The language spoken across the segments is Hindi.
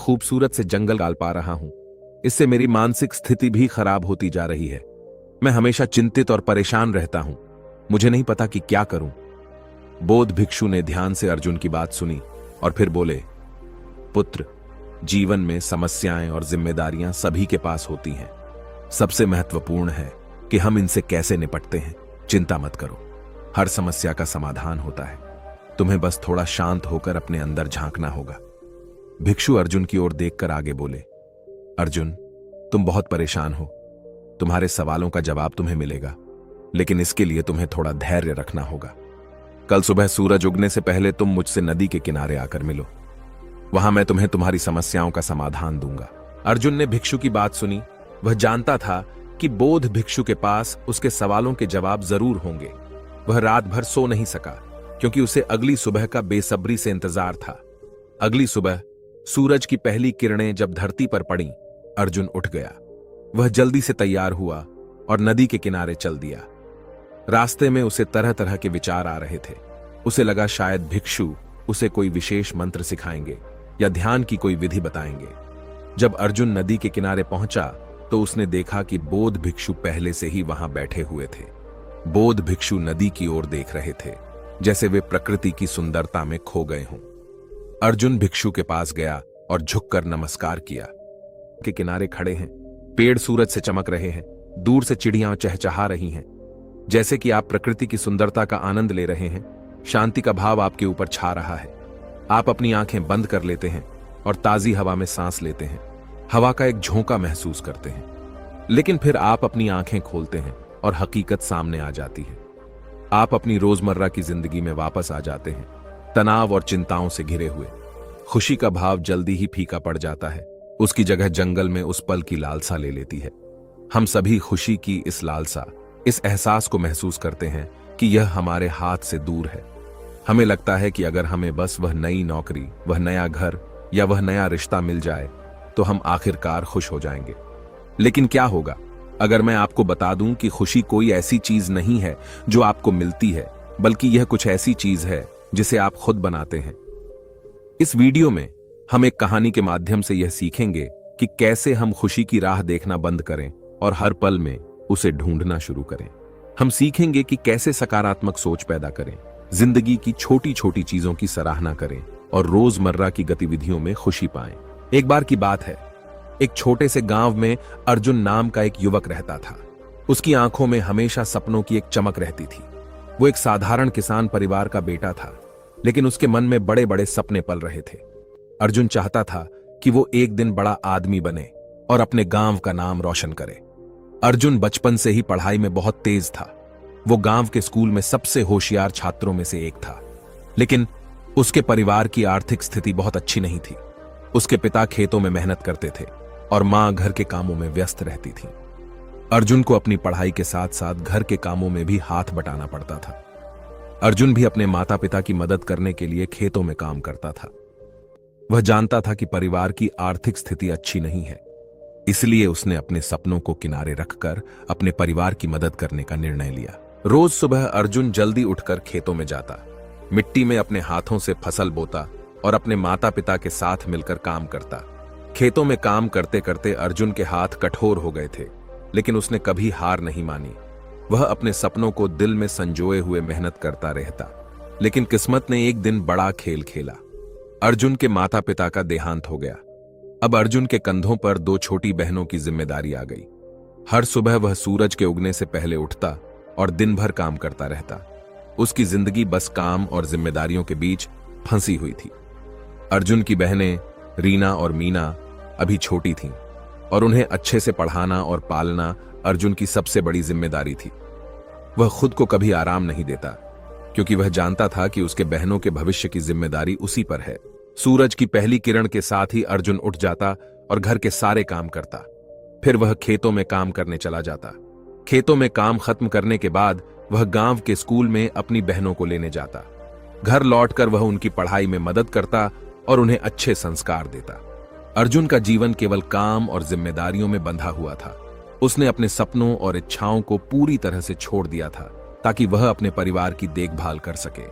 खूबसूरत से जंगल गाल पा रहा हूं। इससे मेरी मानसिक स्थिति भी खराब होती जा रही है। मैं हमेशा चिंतित और परेशान रहता हूं। मुझे नहीं पता कि क्या करूं। बोध भिक्षु ने ध्यान से अर्जुन की बात सुनी और फिर बोले, पुत्र, जीवन में समस्याएं और जिम्मेदारियां सभी के पास होती हैं। सबसे महत्वपूर्ण है कि हम इनसे कैसे निपटते हैं। चिंता मत करो, हर समस्या का समाधान होता है। तुम्हें बस थोड़ा शांत होकर अपने अंदर झांकना होगा। भिक्षु अर्जुन की ओर देखकर आगे बोले, अर्जुन, तुम बहुत परेशान हो। तुम्हारे सवालों का जवाब तुम्हें मिलेगा, लेकिन इसके लिए तुम्हें थोड़ा धैर्य रखना होगा। कल सुबह सूरज उगने से पहले तुम मुझसे नदी के किनारे आकर मिलो। वहां मैं तुम्हें तुम्हारी समस्याओं का समाधान दूंगा। अर्जुन ने भिक्षु की बात सुनी। वह जानता था कि बोध भिक्षु के पास उसके सवालों के जवाब जरूर होंगे। वह रात भर सो नहीं सका क्योंकि उसे अगली सुबह का बेसब्री से इंतजार था। अगली सुबह सूरज की पहली किरणें जब धरती पर पड़ीं, अर्जुन उठ गया। वह जल्दी से तैयार हुआ और नदी के किनारे चल दिया। रास्ते में उसे तरह तरह के विचार आ रहे थे। उसे लगा शायद भिक्षु उसे कोई विशेष मंत्र सिखाएंगे या ध्यान की कोई विधि बताएंगे। जब अर्जुन नदी के किनारे पहुंचा तो उसने देखा कि बोध भिक्षु पहले से ही वहां बैठे हुए थे। बोध भिक्षु नदी की ओर देख रहे थे, जैसे वे प्रकृति की सुंदरता में खो गए हों। अर्जुन भिक्षु के पास गया और झुककर नमस्कार किया। के किनारे खड़े हैं, पेड़ सूरज से चमक रहे हैं, दूर से चिड़ियां चहचहा रही हैं। जैसे कि आप प्रकृति की सुंदरता का आनंद ले रहे हैं। शांति का भाव आपके ऊपर छा रहा है। आप अपनी आंखें बंद कर लेते हैं और ताजी हवा में सांस लेते हैं। हवा का एक झोंका महसूस करते हैं, लेकिन फिर आप अपनी आंखें खोलते हैं और हकीकत सामने आ जाती है। आप अपनी रोजमर्रा की जिंदगी में वापस आ जाते हैं, तनाव और चिंताओं से घिरे हुए। खुशी का भाव जल्दी ही फीका पड़ जाता है। उसकी जगह जंगल में उस पल की लालसा ले लेती है। हम सभी खुशी की इस लालसा, इस एहसास को महसूस करते हैं कि यह हमारे हाथ से दूर है। हमें लगता है कि अगर हमें बस वह नई नौकरी, वह नया घर या वह नया रिश्ता मिल जाए तो हम आखिरकार खुश हो जाएंगे। लेकिन क्या होगा अगर मैं आपको बता दूं कि खुशी कोई ऐसी चीज नहीं है जो आपको मिलती है, बल्कि यह कुछ ऐसी चीज है जिसे आप खुद बनाते हैं। इस वीडियो में हम एक कहानी के माध्यम से यह सीखेंगे कि कैसे हम खुशी की राह देखना बंद करें और हर पल में उसे ढूंढना शुरू करें। हम सीखेंगे कि कैसे सकारात्मक सोच पैदा करें, जिंदगी की छोटी छोटी चीजों की सराहना करें और रोजमर्रा की गतिविधियों में खुशी पाएं। एक बार की बात है, एक छोटे से गांव में अर्जुन नाम का एक युवक रहता था। उसकी आंखों में हमेशा सपनों की एक चमक रहती थी। वो एक साधारण किसान परिवार का बेटा था, लेकिन उसके मन में बड़े बड़े सपने पल रहे थे। अर्जुन चाहता था कि वो एक दिन बड़ा आदमी बने और अपने गांव का नाम रोशन करे। अर्जुन बचपन से ही पढ़ाई में बहुत तेज था। वो गांव के स्कूल में सबसे होशियार छात्रों में से एक था, लेकिन उसके परिवार की आर्थिक स्थिति बहुत अच्छी नहीं थी। उसके पिता खेतों में मेहनत करते थे और मां घर के कामों में व्यस्त रहती थी। अर्जुन को अपनी पढ़ाई के साथ साथ घर के कामों में भी हाथ बटाना पड़ता था। अर्जुन भी अपने माता पिता की मदद करने के लिए खेतों में काम करता था। वह जानता था कि परिवार की आर्थिक स्थिति अच्छी नहीं है, इसलिए उसने अपने सपनों को किनारे रखकर अपने परिवार की मदद करने का निर्णय लिया। रोज सुबह अर्जुन जल्दी उठकर खेतों में जाता, मिट्टी में अपने हाथों से फसल बोता और अपने माता पिता के साथ मिलकर काम करता। खेतों में काम करते करते अर्जुन के हाथ कठोर हो गए थे, लेकिन उसने कभी हार नहीं मानी। वह अपने सपनों को दिल में संजोए हुए मेहनत करता रहता। लेकिन किस्मत ने एक दिन बड़ा खेल खेला। अर्जुन के माता पिता का देहांत हो गया। अब अर्जुन के कंधों पर दो छोटी बहनों की जिम्मेदारी आ गई। हर सुबह वह सूरज के उगने से पहले उठता और दिन भर काम करता रहता। उसकी जिंदगी बस काम और जिम्मेदारियों के बीच फंसी हुई थी। अर्जुन की बहनें रीना और मीना अभी छोटी थीं और उन्हें अच्छे से पढ़ाना और पालना अर्जुन की सबसे बड़ी जिम्मेदारी थी। वह खुद को कभी आराम नहीं देता, क्योंकि वह जानता था कि उसके बहनों के भविष्य की जिम्मेदारी उसी पर है। सूरज की पहली किरण के साथ ही अर्जुन उठ जाता और घर के सारे काम करता। फिर वह खेतों में काम करने चला जाता। खेतों में काम खत्म करने के बाद वह गांव के स्कूल में अपनी बहनों को लेने जाता। घर लौटकर वह उनकी पढ़ाई में मदद करता और उन्हें अच्छे संस्कार देता। अर्जुन का जीवन केवल काम और जिम्मेदारियों में बंधा हुआ था। उसने अपने सपनों और इच्छाओं को पूरी तरह से छोड़ दिया था ताकि वह अपने परिवार की देखभाल कर सके।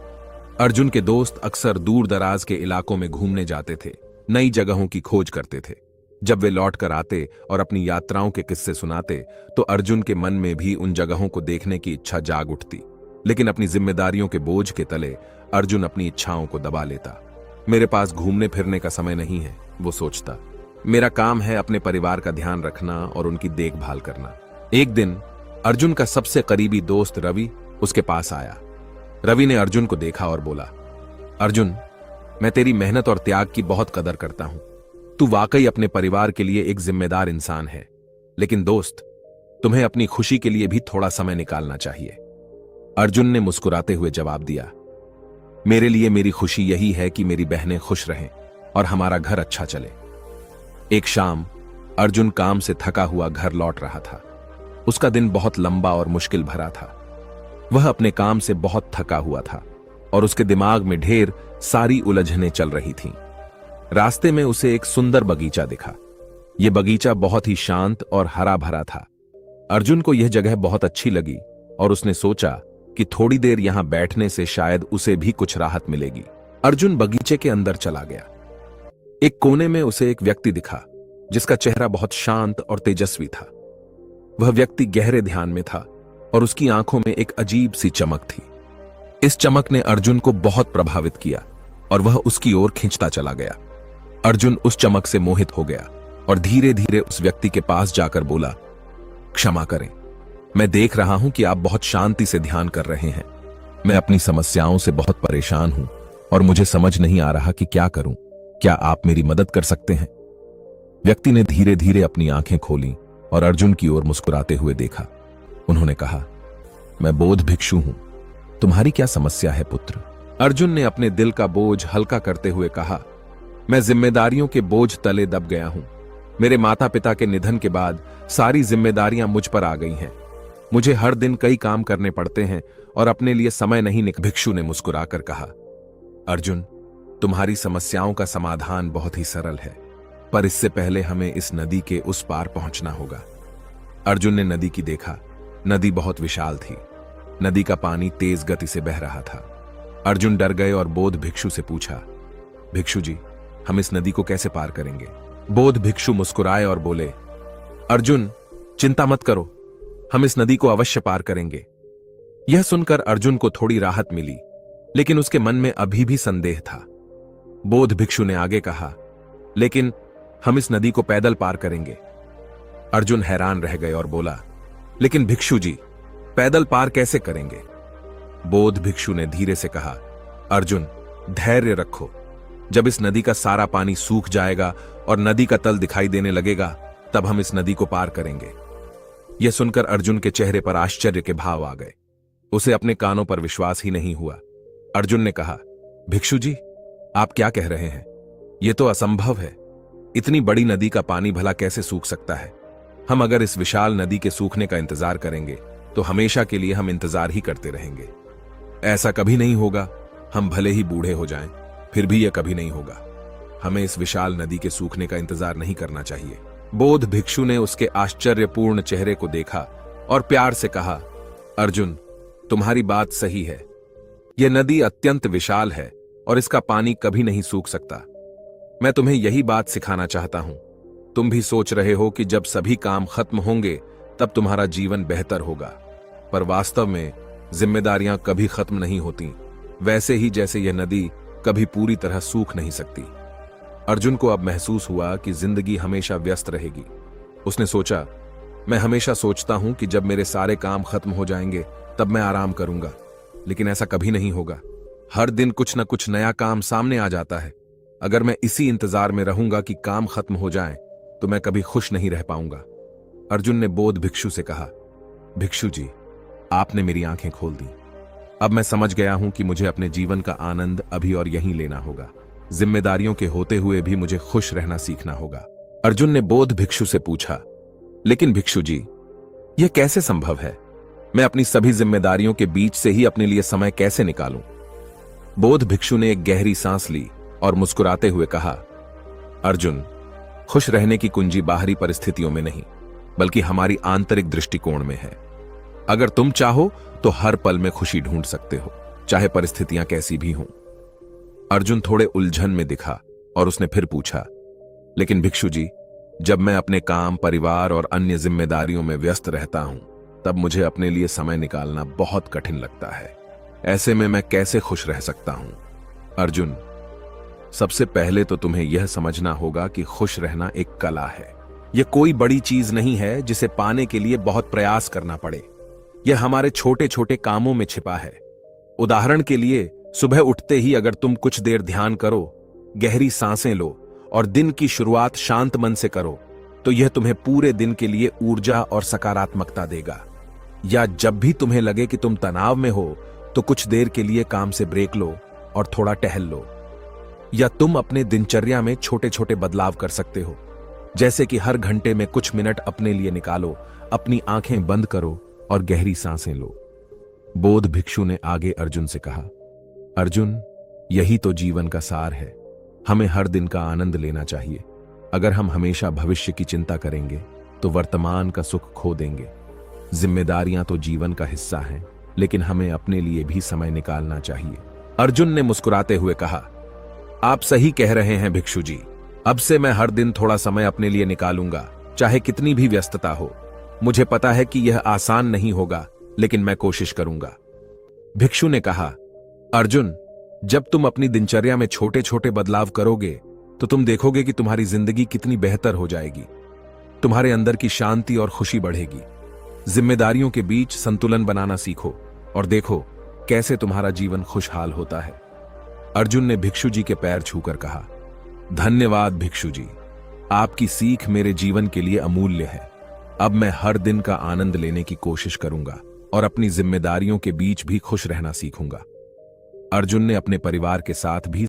अर्जुन के दोस्त अक्सर दूर दराज के इलाकों में घूमने जाते थे, नई जगहों की खोज करते थे। जब वे लौट कर आते और अपनी यात्राओं के किस्से सुनाते तो अर्जुन के मन में भी उन जगहों को देखने की इच्छा जाग उठती। लेकिन अपनी जिम्मेदारियों के बोझ के तले अर्जुन अपनी इच्छाओं को दबा लेता। मेरे पास घूमने फिरने का समय नहीं है, वो सोचता। मेरा काम है अपने परिवार का ध्यान रखना और उनकी देखभाल करना। एक दिन अर्जुन का सबसे करीबी दोस्त रवि उसके पास आया। रवि ने अर्जुन को देखा और बोला, अर्जुन, मैं तेरी मेहनत और त्याग की बहुत कदर करता हूं। तू वाकई अपने परिवार के लिए एक जिम्मेदार इंसान है। लेकिन दोस्त, तुम्हें अपनी खुशी के लिए भी थोड़ा समय निकालना चाहिए। अर्जुन ने मुस्कुराते हुए जवाब दिया, मेरे लिए मेरी खुशी यही है कि मेरी बहनें खुश रहें और हमारा घर अच्छा चले। एक शाम अर्जुन काम से थका हुआ घर लौट रहा था। उसका दिन बहुत लंबा और मुश्किल भरा था। वह अपने काम से बहुत थका हुआ था और उसके दिमाग में ढेर सारी उलझनें चल रही थीं। रास्ते में उसे एक सुंदर बगीचा दिखा। यह बगीचा बहुत ही शांत और हरा भरा था। अर्जुन को यह जगह बहुत अच्छी लगी और उसने सोचा कि थोड़ी देर यहां बैठने से शायद उसे भी कुछ राहत मिलेगी। अर्जुन बगीचे के अंदर चला गया। एक कोने में उसे एक व्यक्ति दिखा जिसका चेहरा बहुत शांत और तेजस्वी था। वह व्यक्ति गहरे ध्यान में था और उसकी आंखों में एक अजीब सी चमक थी। इस चमक ने अर्जुन को बहुत प्रभावित किया और वह उसकी ओर खींचता चला गया। अर्जुन उस चमक से मोहित हो गया और धीरे धीरे उस व्यक्ति के पास जाकर बोला, क्षमा करें, मैं देख रहा हूं कि आप बहुत शांति से ध्यान कर रहे हैं। मैं अपनी समस्याओं से बहुत परेशान हूं और मुझे समझ नहीं आ रहा कि क्या करूं। क्या आप मेरी मदद कर सकते हैं? व्यक्ति ने धीरे धीरे अपनी आंखें खोलीं और अर्जुन की ओर मुस्कुराते हुए देखा। उन्होंने कहा, मैं बौद्ध भिक्षु हूं। तुम्हारी क्या समस्या है पुत्र? अर्जुन ने अपने दिल का बोझ हल्का करते हुए कहा, मैं जिम्मेदारियों के बोझ तले दब गया हूं। मेरे माता पिता के निधन के बाद सारी जिम्मेदारियां मुझ पर आ गई हैं। मुझे हर दिन कई काम करने पड़ते हैं और अपने लिए समय नहीं निकल। भिक्षु ने मुस्कुराकर कहा, अर्जुन, तुम्हारी समस्याओं का समाधान बहुत ही सरल है, पर इससे पहले हमें इस नदी के उस पार पहुंचना होगा। अर्जुन ने नदी की देखा। नदी बहुत विशाल थी। नदी का पानी तेज गति से बह रहा था। अर्जुन डर गए और बौद्ध भिक्षु से पूछा, भिक्षु जी, हम इस नदी को कैसे पार करेंगे? बौद्ध भिक्षु मुस्कुराए और बोले, अर्जुन, चिंता मत करो, हम इस नदी को अवश्य पार करेंगे। यह सुनकर अर्जुन को थोड़ी राहत मिली, लेकिन उसके मन में अभी भी संदेह था। बौद्ध भिक्षु ने आगे कहा, लेकिन हम इस नदी को पैदल पार करेंगे। अर्जुन हैरान रह गए और बोला, लेकिन भिक्षु जी, पैदल पार कैसे करेंगे? बौद्ध भिक्षु ने धीरे से कहा, अर्जुन, धैर्य रखो। जब इस नदी का सारा पानी सूख जाएगा और नदी का तल दिखाई देने लगेगा, तब हम इस नदी को पार करेंगे। यह सुनकर अर्जुन के चेहरे पर आश्चर्य के भाव आ गए। उसे अपने कानों पर विश्वास ही नहीं हुआ। अर्जुन ने कहा, भिक्षु जी, आप क्या कह रहे हैं? यह तो असंभव है। इतनी बड़ी नदी का पानी भला कैसे सूख सकता है? हम अगर इस विशाल नदी के सूखने का इंतजार करेंगे तो हमेशा के लिए हम इंतजार ही करते रहेंगे। ऐसा कभी नहीं होगा। हम भले ही बूढ़े हो जाएं, फिर भी यह कभी नहीं होगा। हमें इस विशाल नदी के सूखने का इंतजार नहीं करना चाहिए। बौद्ध भिक्षु ने उसके आश्चर्यपूर्ण चेहरे को देखा और प्यार से कहा, अर्जुन, तुम्हारी बात सही है। यह नदी अत्यंत विशाल है और इसका पानी कभी नहीं सूख सकता। मैं तुम्हें यही बात सिखाना चाहता हूं। तुम भी सोच रहे हो कि जब सभी काम खत्म होंगे तब तुम्हारा जीवन बेहतर होगा, पर वास्तव में जिम्मेदारियां कभी खत्म नहीं होती, वैसे ही जैसे यह नदी कभी पूरी तरह सूख नहीं सकती। अर्जुन को अब महसूस हुआ कि जिंदगी हमेशा व्यस्त रहेगी। उसने सोचा, मैं हमेशा सोचता हूं कि जब मेरे सारे काम खत्म हो जाएंगे तब मैं आराम करूंगा, लेकिन ऐसा कभी नहीं होगा। हर दिन कुछ न कुछ नया काम सामने आ जाता है। अगर मैं इसी इंतजार में रहूंगा कि काम खत्म हो जाए तो मैं कभी खुश नहीं रह पाऊंगा। अर्जुन ने बौद्ध भिक्षु से कहा, भिक्षु जी, आपने मेरी आंखें खोल दी। अब मैं समझ गया हूं कि मुझे अपने जीवन का आनंद अभी और यहीं लेना होगा। जिम्मेदारियों के होते हुए भी मुझे खुश रहना सीखना होगा। अर्जुन ने बौद्ध भिक्षु से पूछा, लेकिन भिक्षु जी, यह कैसे संभव है? मैं अपनी सभी जिम्मेदारियों के बीच से ही अपने लिए समय कैसे निकालूं? बौद्ध भिक्षु ने एक गहरी सांस ली और मुस्कुराते हुए कहा, अर्जुन, खुश रहने की कुंजी बाहरी परिस्थितियों में नहीं, बल्कि हमारी आंतरिक दृष्टिकोण में है। अगर तुम चाहो तो हर पल में खुशी ढूंढ सकते हो, चाहे परिस्थितियां कैसी भी हों। अर्जुन थोड़े उलझन में दिखा और उसने फिर पूछा, लेकिन भिक्षु जी, जब मैं अपने काम, परिवार और अन्य जिम्मेदारियों में व्यस्त रहता हूं, तब मुझे अपने लिए समय निकालना बहुत कठिन लगता है। ऐसे में मैं कैसे खुश रह सकता हूं? अर्जुन, सबसे पहले तो तुम्हें यह समझना होगा कि खुश रहना एक कला है। यह कोई बड़ी चीज नहीं है जिसे पाने के लिए बहुत प्रयास करना पड़े। यह हमारे छोटे छोटे कामों में छिपा है। उदाहरण के लिए, सुबह उठते ही अगर तुम कुछ देर ध्यान करो, गहरी सांसें लो और दिन की शुरुआत शांत मन से करो, तो यह तुम्हें पूरे दिन के लिए ऊर्जा और सकारात्मकता देगा। या जब भी तुम्हें लगे कि तुम तनाव में हो, तो कुछ देर के लिए काम से ब्रेक लो और थोड़ा टहल लो। या तुम अपने दिनचर्या में छोटे छोटे बदलाव कर सकते हो, जैसे कि हर घंटे में कुछ मिनट अपने लिए निकालो, अपनी आंखें बंद करो और गहरी सांसें लो। बोध भिक्षु ने आगे अर्जुन से कहा, अर्जुन, यही तो जीवन का सार है। हमें हर दिन का आनंद लेना चाहिए। अगर हम हमेशा भविष्य की चिंता करेंगे तो वर्तमान का सुख खो देंगे। जिम्मेदारियां तो जीवन का हिस्सा हैं, लेकिन हमें अपने लिए भी समय निकालना चाहिए। अर्जुन ने मुस्कुराते हुए कहा, आप सही कह रहे हैं भिक्षु जी। अब से मैं हर दिन थोड़ा समय अपने लिए निकालूंगा, चाहे कितनी भी व्यस्तता हो। मुझे पता है कि यह आसान नहीं होगा, लेकिन मैं कोशिश करूंगा। भिक्षु ने कहा, अर्जुन, जब तुम अपनी दिनचर्या में छोटे छोटे बदलाव करोगे, तो तुम देखोगे कि तुम्हारी जिंदगी कितनी बेहतर हो जाएगी। तुम्हारे अंदर की शांति और खुशी बढ़ेगी। जिम्मेदारियों के बीच संतुलन बनाना सीखो और देखो कैसे तुम्हारा जीवन खुशहाल होता है। अर्जुन ने भिक्षु जी के पैर छूकर कहा, धन्यवाद भिक्षु जी, आपकी सीख मेरे जीवन के लिए अमूल्य है। अब मैं हर दिन का आनंद लेने की कोशिश करूंगा और अपनी जिम्मेदारियों के बीच भी खुश रहना सीखूंगा। अर्जुन ने अपने परिवार के साथ भी